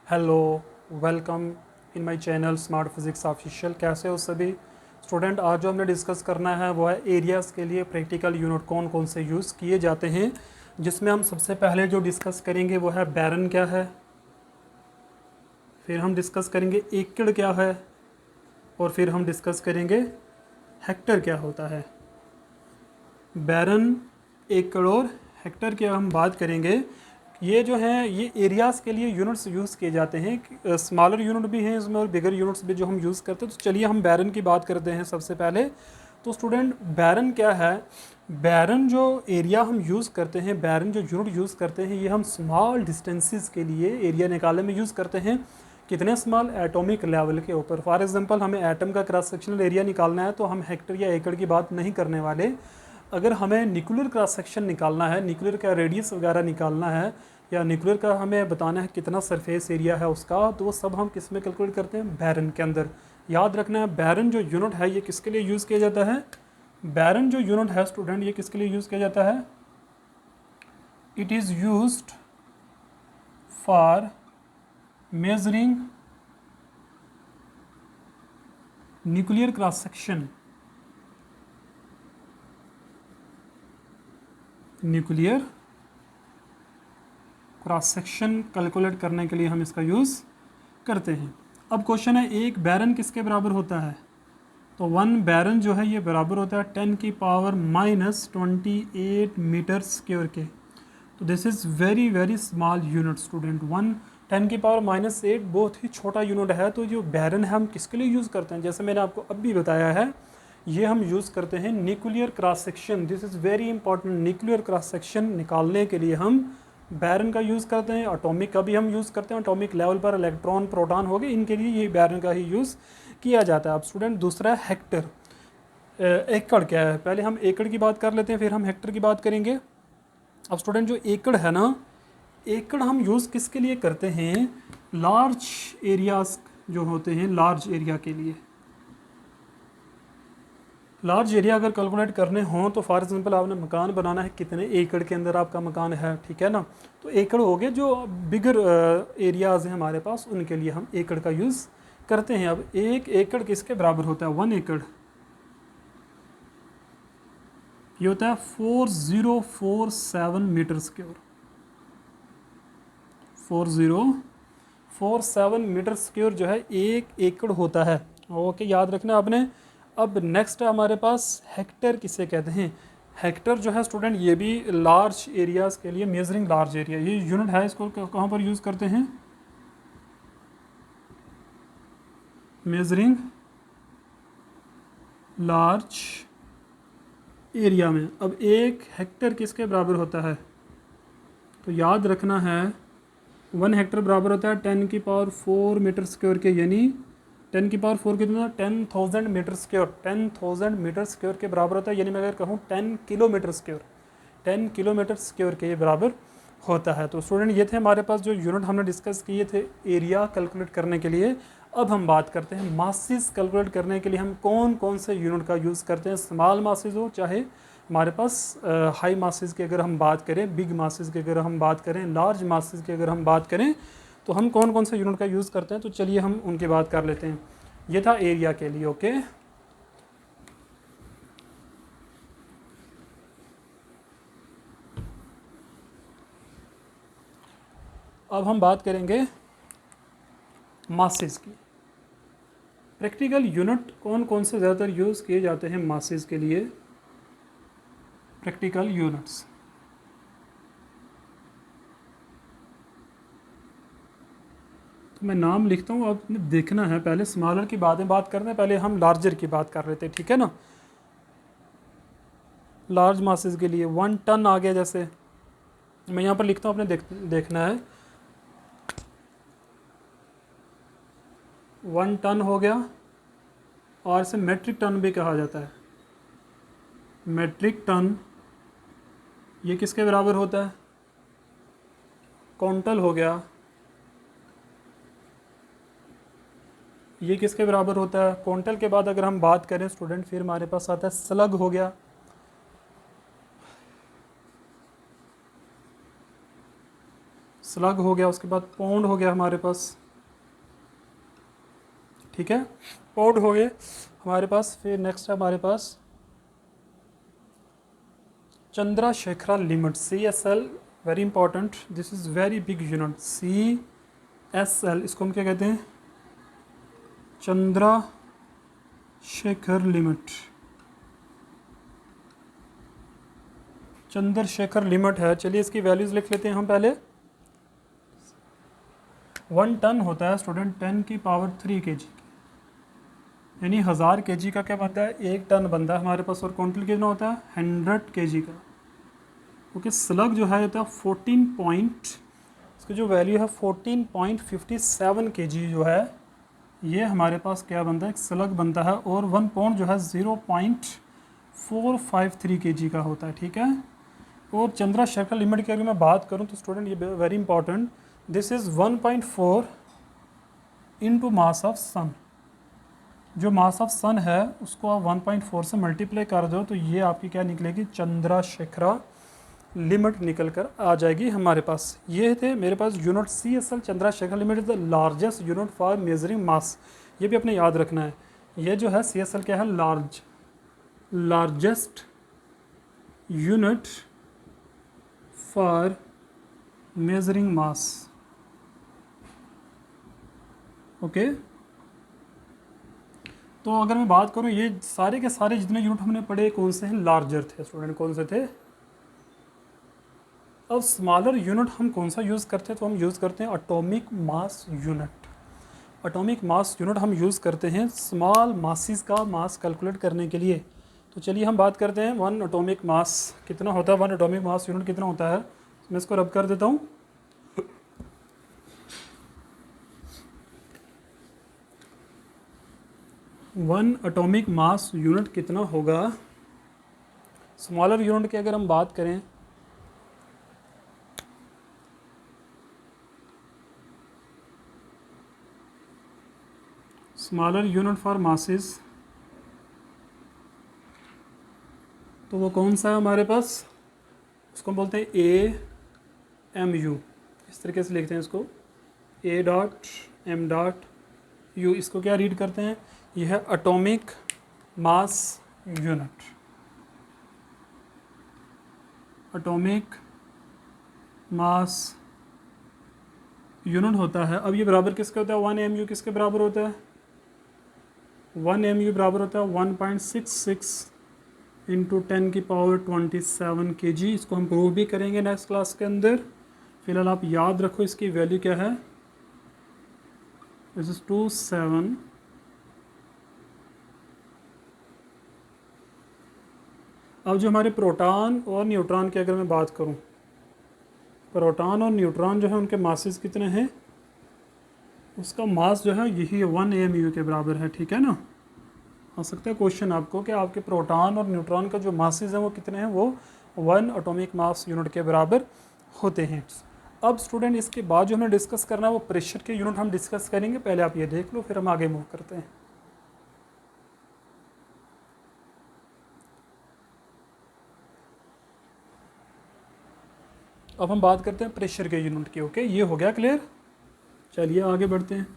Hello, welcome in my channel smart physics official. कैसे हो सभी स्टूडेंट? आज जो हमने डिस्कस करना है वो है एरियाज़ के लिए प्रैक्टिकल यूनिट कौन कौन से यूज़ किए जाते हैं, जिसमें हम सबसे पहले जो डिस्कस करेंगे वो है बैरन क्या है, फिर हम डिस्कस करेंगे एकड़ क्या है, और फिर हम डिस्कस करेंगे हेक्टर क्या होता है। बैरन, एकड़ और हेक्टर की हम बात करेंगे। ये जो हैं ये एरियाज़ के लिए यूनिट्स यूज़ किए जाते हैं। स्मॉलर यूनिट भी हैं इसमें और बिगर यूनिट्स भी जो हम यूज़ करते हैं। तो चलिए हम बैरन की बात करते हैं सबसे पहले। तो स्टूडेंट, बैरन क्या है? बैरन जो एरिया हम यूज़ करते हैं, बैरन जो यूनिट यूज़ करते हैं, ये हम स्मॉल डिस्टेंसेस के लिए एरिया निकालने में यूज़ करते हैं। कितने स्मॉल? एटॉमिक लेवल के ऊपर। फॉर एग्जांपल हमें एटम का क्रॉस सेक्शनल एरिया निकालना है तो हम हेक्टर या एकड़ की बात नहीं करने वाले। अगर हमें न्यूक्लियर क्रॉस सेक्शन निकालना है, न्यूक्लियर का रेडियस वगैरह निकालना है, या न्यूक्लियर का हमें बताना है कितना सरफेस एरिया है उसका, तो वो सब हम किस में कैलकुलेट करते हैं? बैरन के अंदर। याद रखना है, बैरन जो यूनिट है ये किसके लिए यूज़ किया जाता है? बैरन जो यूनिट है स्टूडेंट, ये किसके लिए यूज़ किया जाता है? It is used for measuring nuclear cross section. Nuclear cross section calculate करने के लिए हम इसका यूज़ करते हैं। अब क्वेश्चन है, एक बैरन किसके बराबर होता है? तो वन बैरन जो है ये बराबर होता है 10⁻⁻28 मीटर स्क्वायर के। तो this is very very small unit student. 10⁻⁻8 बहुत ही छोटा यूनिट है। तो जो बैरन है हम किसके लिए यूज़ करते हैं? जैसे मैंने आपको अभी बताया है, ये हम यूज़ करते हैं nuclear cross section. This is very important. Nuclear cross section निकालने के लिए हम बैरन का यूज़ करते हैं। एटॉमिक का भी हम यूज़ करते हैं। एटॉमिक लेवल पर इलेक्ट्रॉन प्रोटॉन हो गए, इनके लिए ये बैरन का ही यूज़ किया जाता है। अब स्टूडेंट, दूसरा है हेक्टर। एकड़ क्या है? पहले हम एकड़ की बात कर लेते हैं, फिर हम हेक्टर की बात करेंगे। अब स्टूडेंट, जो एकड़ है ना, एकड़ हम यूज़ किसके लिए करते हैं? लार्ज एरियाज जो होते हैं, लार्ज एरिया के लिए। लार्ज एरिया अगर कैलकुलेट करने हों तो फॉर एग्जांपल आपने मकान बनाना है, कितने एकड़ के अंदर आपका मकान है, ठीक है ना? तो एकड़ हो गए। जो बिगर एरियाज हैं हमारे पास, उनके लिए हम एकड़ का यूज़ करते हैं। अब एक एकड़ किसके बराबर होता है? 1 एकड़ ये होता है 4047 मीटर स्क्वायर। 4047 मीटर स्क्वायर जो है एक एकड़ होता है। ओके, याद रखना आपने। अब नेक्स्ट है हमारे पास हेक्टर किसे कहते हैं? हेक्टर जो है स्टूडेंट, ये भी लार्ज एरियाज के लिए, मेजरिंग लार्ज एरिया, ये यूनिट है। इसको कहाँ पर यूज़ करते हैं? मेजरिंग लार्ज एरिया में। अब एक हेक्टर किसके बराबर होता है? तो याद रखना है, 1 हेक्टर बराबर होता है 10⁻⁴ मीटर स्क्वायर के, यानी 10⁻⁴ कितना? 10,000 मीटर स्क्वायर। 10,000 मीटर स्क्वायर के बराबर होता है। यानी मैं अगर कहूँ 10 किलोमीटर स्क्वायर, 10 किलोमीटर स्क्वायर के बराबर होता है। तो स्टूडेंट, ये थे हमारे पास जो यूनिट हमने डिस्कस किए थे एरिया कैलकुलेट करने के लिए। अब हम बात करते हैं मासेस कैलकुलेट करने के लिए हम कौन कौन से यूनिट का यूज़ करते हैं। स्मॉल मासेस हो चाहे हमारे पास हाई मासेस की अगर हम बात करें, बिग मासेस की अगर हम बात करें, लार्ज मासेस की अगर हम बात करें, तो हम कौन कौन से यूनिट का यूज़ करते हैं। तो चलिए हम उनकी बात कर लेते हैं। ये था एरिया के लिए। ओके, अब हम बात करेंगे मासेस की। प्रैक्टिकल यूनिट कौन कौन से ज़्यादातर यूज़ किए जाते हैं मासेस के लिए? प्रैक्टिकल यूनिट्स, तो मैं नाम लिखता हूँ, आपने देखना है। पहले स्मॉलर की बात करते हैं, पहले हम लार्जर की बात कर लेते हैं, ठीक है ना? लार्ज मासेस के लिए 1 टन आ गया। जैसे मैं यहाँ पर लिखता हूँ, आपने देखना है। 1 टन हो गया, और इसे मेट्रिक टन भी कहा जाता है। मेट्रिक टन ये किसके बराबर होता है? क्विंटल हो गया, ये किसके बराबर होता है? क्विंटल के बाद अगर हम बात करें स्टूडेंट, फिर हमारे पास आता है स्लग हो गया। स्लग हो गया, उसके बाद पाउंड हो गया हमारे पास, ठीक है, पाउंड हो गए हमारे पास। फिर नेक्स्ट है हमारे पास Chandrasekhar limit, CSL, very important, this is very big unit, CSL, इसको हम क्या कहते हैं, चंद्रशेखर लिमिट, चंद्रशेखर लिमिट है। चलिए इसकी वैल्यूज़ लिख लेते हैं हम पहले। 1 टन होता है स्टूडेंट 10⁻³ kg, यानी 1000 kg का क्या बनता है, 1 टन बनता है हमारे पास। और क्विंटल कितना होता है, 100 kg का। ओके, स्लग जो है होता है 14 पॉइंट, इसकी जो वैल्यू है 14.57 kg जो है, ये हमारे पास क्या बनता है, एक स्लग बनता है। और 1 पाउंड जो है 0.453 kg का होता है, ठीक है। और चंद्रशेखर लिमिट की अगर मैं बात करूं तो स्टूडेंट ये very important, this is 1.4 into mass of sun. जो मास ऑफ सन है उसको आप 1.4 से मल्टीप्लाई कर दो तो ये आपकी क्या निकलेगी, चंद्रशेखर लिमिट निकल कर आ जाएगी हमारे पास। ये थे मेरे पास unit. CSL Chandrasekhar limit is the largest unit for measuring mass, ये भी अपने याद रखना है। ये जो है CSL क्या है, largest unit for measuring mass. Okay, तो अगर मैं बात करूं ये सारे के सारे जितने यूनिट हमने पढ़े कौन से हैं, लार्जर थे स्टूडेंट, कौन से थे। अब स्मॉलर यूनिट हम कौन सा यूज़ करते हैं, तो हम यूज़ करते हैं atomic mass unit. Atomic mass unit हम यूज़ करते हैं स्मॉल मासिस का मास कैलकुलेट करने के लिए। तो चलिए हम बात करते हैं 1 एटॉमिक मास कितना होता है, 1 एटॉमिक मास यूनिट कितना होता है। मैं इसको रब कर देता हूँ। 1 एटॉमिक मास यूनिट कितना होगा। स्मॉलर यूनिट की अगर हम बात करें, स्मॉलर यूनिट फॉर मासेस, तो वो कौन सा है हमारे पास, उसको हम बोलते हैं AMU। इस तरीके से लिखते हैं इसको, A.M.U। इसको क्या रीड करते हैं, यह है atomic mass unit. Atomic mass unit होता है। अब ये बराबर किसके होता है, 1 AMU किसके बराबर होता है, 1 AMU बराबर होता है 1.66 इंटू 10⁻27 kg। इसको हम प्रूव भी करेंगे नेक्स्ट क्लास के अंदर। फिलहाल आप याद रखो इसकी वैल्यू क्या है, दिस इज 27। अब जो हमारे प्रोटॉन और न्यूट्रॉन की अगर मैं बात करूं, प्रोटॉन और न्यूट्रॉन जो है उनके मासेस कितने हैं, उसका मास जो है यही 1 AMU के बराबर है, ठीक है ना। आ सकता है क्वेश्चन आपको कि आपके प्रोटॉन और न्यूट्रॉन का जो मासेस हैं वो कितने हैं, वो 1 एटॉमिक मास यूनिट के बराबर होते हैं। अब स्टूडेंट इसके बाद जो हमें डिस्कस करना है वो प्रेशर के यूनिट हम डिस्कस करेंगे। पहले आप ये देख लो फिर हम आगे मूव करते हैं। अब हम बात करते हैं प्रेशर के यूनिट की। ओके, ये हो गया क्लियर। चलिए आगे बढ़ते हैं।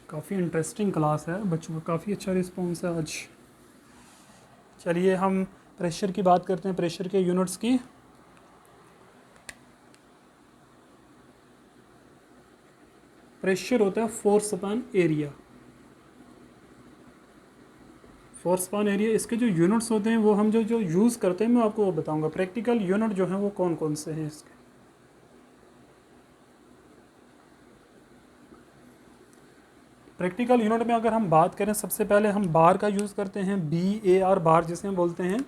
काफ़ी इंटरेस्टिंग क्लास है, बच्चों का काफ़ी अच्छा रिस्पॉन्स है आज। चलिए हम प्रेशर की बात करते हैं, प्रेशर के यूनिट्स की। प्रेशर होता है force upon area, force upon area. इसके जो यूनिट्स होते हैं वो हम जो यूज़ करते हैं मैं आपको वो बताऊंगा। प्रैक्टिकल यूनिट जो है वो कौन कौन से हैं इसके। प्रैक्टिकल यूनिट में अगर हम बात करें, सबसे पहले हम बार का यूज़ करते हैं, BAR बार जिसे हम बोलते हैं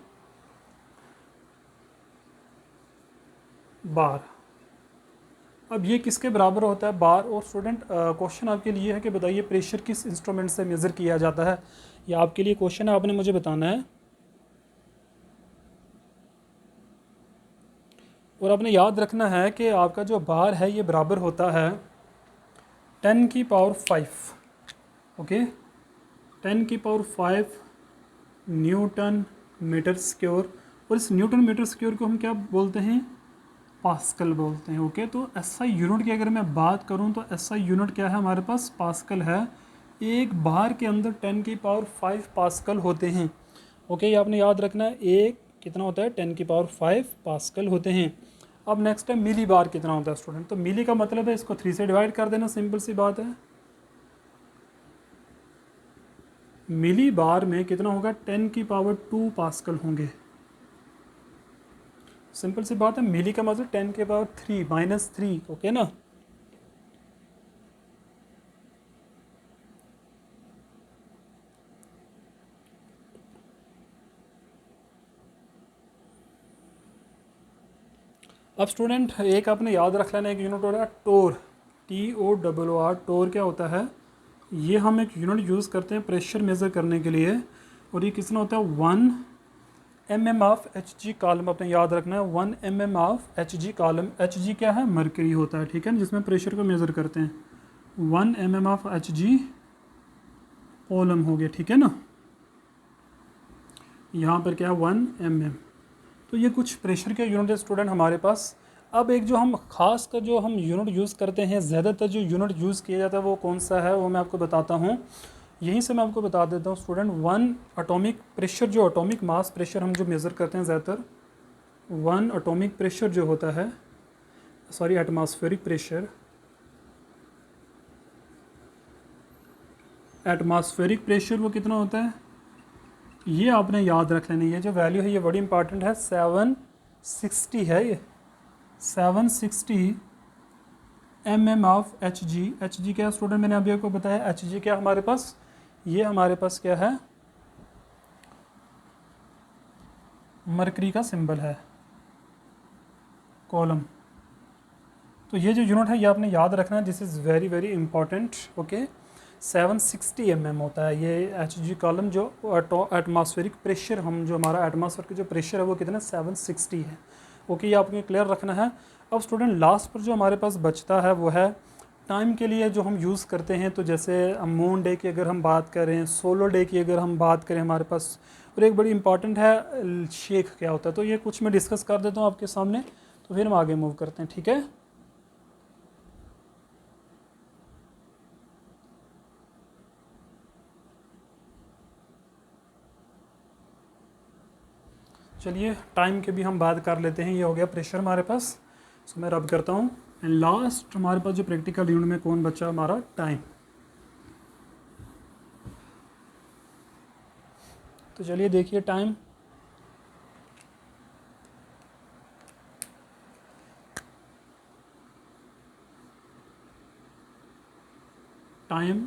बार। अब ये किसके बराबर होता है बार। और स्टूडेंट क्वेश्चन आपके लिए है कि बताइए प्रेशर किस इंस्ट्रूमेंट से मेज़र किया जाता है। ये आपके लिए क्वेश्चन है, आपने मुझे बताना है। और आपने याद रखना है कि आपका जो बार है ये बराबर होता है 10⁵। Okay, 10⁵ newton metre square. और इस न्यूटन मीटर स्क्वायर को हम क्या बोलते हैं, पास्कल बोलते हैं। ओके, तो एसआई यूनिट की अगर मैं बात करूं तो एसआई यूनिट क्या है हमारे पास, पास्कल है। एक बार के अंदर 10 की पावर 5 पास्कल होते हैं। ओके, ये आपने याद रखना है, एक कितना होता है 10 की पावर 5 पास्कल होते हैं। अब नेक्स्ट है मिली बार कितना होता है स्टूडेंट, तो मिली का मतलब है इसको 3 से डिवाइड कर देना, सिंपल सी बात है। मिली बार में कितना होगा, 10 की पावर 2 पास्कल होंगे। सिंपल सी बात है, मिली का मतलब 10 के पावर 3 -3। ओके ना। अब स्टूडेंट एक आपने याद रख लेना, एक यूनिट हो रहा है टोर, TORR। टोर क्या होता है, ये हम एक यूनिट यूज़ करते हैं प्रेशर मेज़र करने के लिए, और ये कितना होता है 1 mm ऑफ Hg कॉलम। आपने याद रखना है 1 mm of Hg column. Hg क्या है, मरकरी होता है, ठीक है ना, जिसमें प्रेशर को मेज़र करते हैं। 1 mm ऑफ Hg कॉलम हो गया, ठीक है ना। यहाँ पर क्या है 1 mm। तो ये कुछ प्रेशर के यूनिट है स्टूडेंट हमारे पास। अब एक जो हम खास कर जो हम यूनिट यूज़ करते हैं, ज़्यादातर जो यूनिट यूज़ किया जाता है वो कौन सा है, वो मैं आपको बताता हूँ। यहीं से मैं आपको बता देता हूँ स्टूडेंट, 1 एटॉमिक प्रेशर, जो एटॉमिक मास प्रेशर हम जो मेज़र करते हैं ज़्यादातर, 1 एटॉमिक प्रेशर जो होता है, sorry atmospheric pressure, atmospheric pressure वो कितना होता है, ये आपने याद रख लेनी है। जो वैल्यू है ये बड़ी इंपॉर्टेंट है, 760 है ये, 760 mm ऑफ Hg। Hg क्या है स्टूडेंट, मैंने अभी आपको बताया Hg क्या हमारे पास, ये हमारे पास क्या है, मरकरी का सिंबल है, कॉलम। तो ये जो यूनिट है ये आपने याद रखना है, this is very very important. Okay, 760 mm होता है ये Hg कॉलम। जो एटमॉस्फेरिक प्रेशर, हम जो हमारा एटमॉस्फेयर का जो प्रेशर है वो कितना 760 है। ओके, ये आपको क्लियर रखना है। अब स्टूडेंट लास्ट पर जो हमारे पास बचता है वो है टाइम के लिए जो हम यूज़ करते हैं। तो जैसे मून डे की अगर हम बात करें, सोलर डे की अगर हम बात करें हमारे पास, और एक बड़ी इंपॉर्टेंट है शेक क्या होता है। तो ये कुछ मैं डिस्कस कर देता हूँ आपके सामने, तो फिर हम आगे मूव करते हैं, ठीक है। चलिए टाइम के भी हम बात कर लेते हैं। ये हो गया प्रेशर हमारे पास, सो मैं रब करता हूँ। एंड लास्ट हमारे पास जो प्रैक्टिकल यूनिट में कौन बचा, हमारा टाइम। तो चलिए देखिए टाइम। टाइम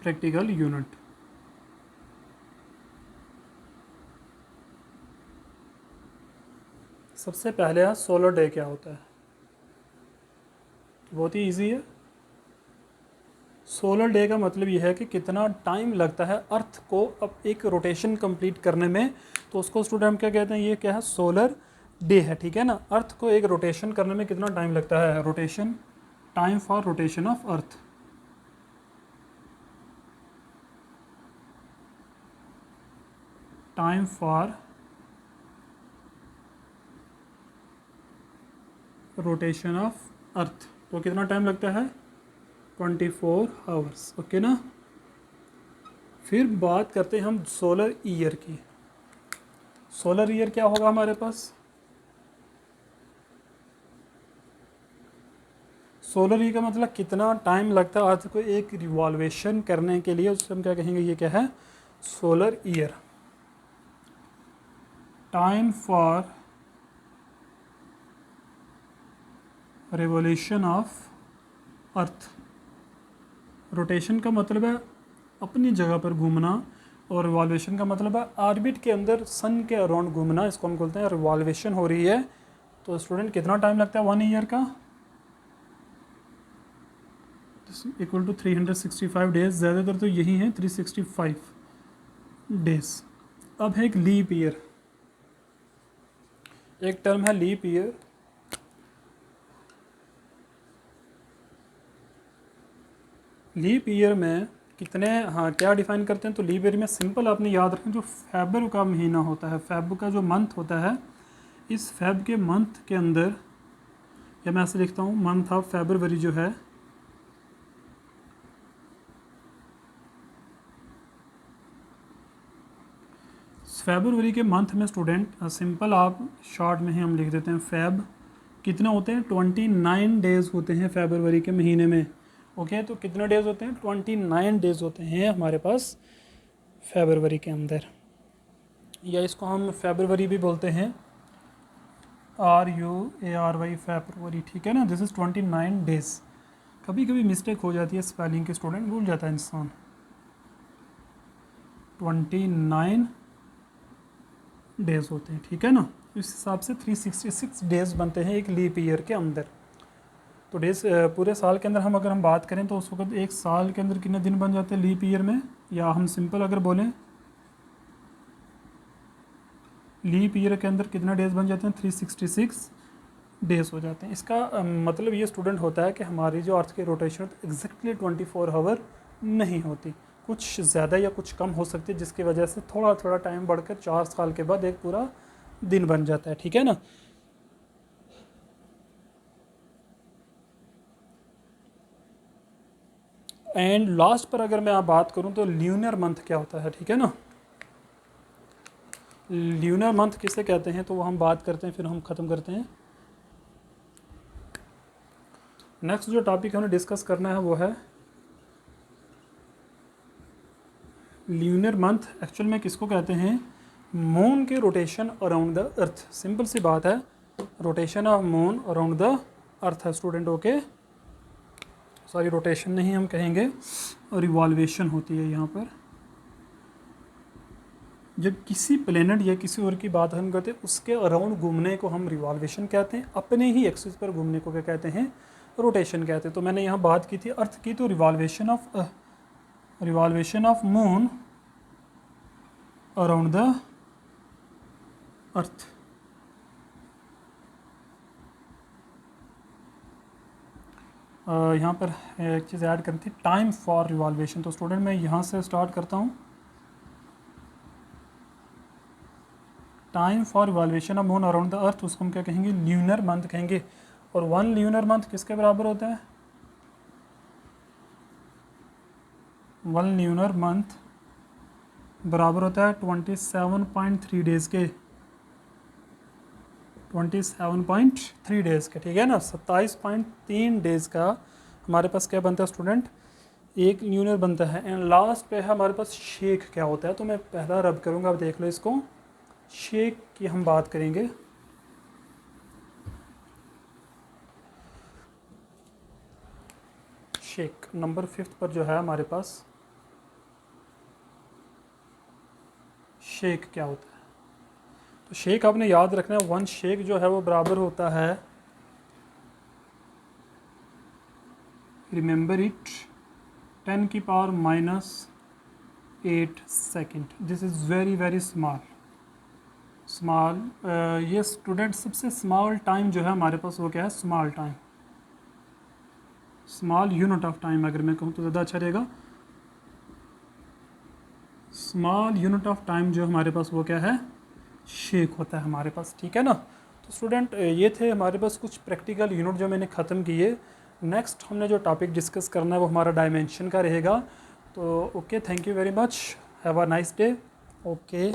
प्रैक्टिकल यूनिट, सबसे पहले है सोलर डे क्या होता है। बहुत ही इजी है। सोलर डे का मतलब यह है कि कितना टाइम लगता है अर्थ को अब एक रोटेशन कंप्लीट करने में। तो उसको स्टूडेंट हम क्या कहते हैं, ये क्या है, सोलर डे है, ठीक है ना। अर्थ को एक रोटेशन करने में कितना टाइम लगता है, rotation, time for rotation of earth. Time for rotation of earth, तो कितना टाइम लगता है, 24 आवर्स। ओके ना। फिर बात करते हैं हम सोलर ईयर की। सोलर ईयर क्या होगा हमारे पास, सोलर ईयर का मतलब कितना टाइम लगता है अर्थ को एक रिवॉल्वेशन करने के लिए, उससे हम क्या कहेंगे, ये क्या है, solar year. Time for revolution of earth. Rotation का मतलब है अपनी जगह पर घूमना, और रिवॉल्वेशन का मतलब है ऑर्बिट के अंदर सन के अराउंड घूमना, इसको हम बोलते हैं रिवॉल्वेशन हो रही है। तो स्टूडेंट कितना टाइम लगता है 1 ईयर का, इक्वल टू 365 डेज। ज़्यादातर तो यही है 365 डेज। अब है एक लीप ईयर, एक टर्म है लीप ईयर। लीप ईयर में कितने, हाँ क्या डिफाइन करते हैं, तो लीप ईयर में सिंपल आपने याद रखें, जो फेबर का महीना होता है, फेबर का जो मंथ होता है, इस फेब के मंथ के अंदर, या मैं ऐसे लिखता हूँ मंथ ऑफ फेब्रुवरी जो है, फेब्रुवरी के मंथ में स्टूडेंट सिंपल आप शॉर्ट में ही हम लिख देते हैं फेब कितने होते हैं 29 डेज़ होते हैं फेब्रुवरी के महीने में। ओके, तो कितने डेज़ होते हैं 29 डेज़ होते हैं हमारे पास फेब्रुवरी के अंदर, या इसको हम फेब्रुवरी भी बोलते हैं, RUARY फेब्रुवरी, ठीक है ना। This is 29 days. कभी कभी मिस्टेक हो जाती है स्पेलिंग के, स्टूडेंट भूल जाता है इंसान। 29 डेज़ होते हैं, ठीक है ना। इस हिसाब से 366 डेज़ बनते हैं एक लीप ईयर के अंदर। तो डेज़ पूरे साल के अंदर अगर हम बात करें तो उस वक्त एक साल के अंदर कितने दिन बन जाते हैं लीप ईयर में, या हम सिंपल अगर बोलें लीप ईयर के अंदर कितना डेज़ बन जाते हैं 366 डेज़ हो जाते हैं। इसका मतलब ये स्टूडेंट होता है कि हमारी जो अर्थ की रोटेशन एग्जैक्टली 24 आवर नहीं होती, कुछ ज़्यादा या कुछ कम हो सकती है, जिसकी वजह से थोड़ा थोड़ा टाइम बढ़कर 4 साल के बाद एक पूरा दिन बन जाता है, ठीक है ना। एंड लास्ट पर अगर मैं आप बात करूं तो ल्यूनर मंथ क्या होता है, ठीक है ना। ल्यूनर मंथ किसे कहते हैं तो वो हम बात करते हैं, फिर हम ख़त्म करते हैं। नेक्स्ट जो टॉपिक हमें डिस्कस करना है वो है ल्यूनर मंथ। एक्चुअल में किसको कहते हैं, मून के rotation around the earth. Simple सी बात है, rotation of moon around the earth है स्टूडेंट। ओके, सॉरी रोटेशन नहीं हम कहेंगे, रिवॉल्वेशन होती है यहाँ पर। जब किसी प्लेनेट या किसी और की बात हम करते हैं उसके अराउंड घूमने को हम रिवॉल्वेशन कहते हैं, अपने ही एक्सिस पर घूमने को क्या कहते हैं, रोटेशन कहते हैं। तो मैंने यहाँ बात की थी अर्थ की, तो revolution of moon around the earth. यहाँ पर एक चीज़ ऐड करनी थी, टाइम फॉर रिवॉल्वेशन। तो स्टूडेंट मैं यहाँ से स्टार्ट करता हूँ। Time for revolution of moon around the earth, उसको हम क्या कहेंगे, ल्यूनर मंथ कहेंगे। और 1 ल्यूनर मंथ किसके बराबर होता है, 1 ल्यूनर मंथ बराबर होता है 27.3 डेज़ के, 27.3 डेज़ के, ठीक है ना। 27.3 डेज़ का हमारे पास क्या बनता है स्टूडेंट, एक ल्यूनर बनता है। एंड लास्ट पे है हमारे पास शेक क्या होता है। तो मैं पहला रब करूँगा, अब देख लो इसको, शेक की हम बात करेंगे। शेक नंबर 5 पर जो है हमारे पास, शेक क्या होता है। तो शेक आपने याद रखना है, 1 शेक जो है वो बराबर होता है, रिमेंबर इट, 10 की power -8 second. This is very very small. ये स्टूडेंट सबसे स्मॉल टाइम जो है हमारे पास वो क्या है, small time, small unit of time अगर मैं कहूँ तो ज़्यादा अच्छा रहेगा। स्मॉल यूनिट ऑफ टाइम जो हमारे पास वो क्या है, शेक होता है हमारे पास, ठीक है ना। तो स्टूडेंट ये थे हमारे पास कुछ प्रैक्टिकल यूनिट जो मैंने ख़त्म किए। नेक्स्ट हमने जो टॉपिक डिस्कस करना है वो हमारा डायमेंशन का रहेगा। तो okay, thank you very much, have a nice day. Okay.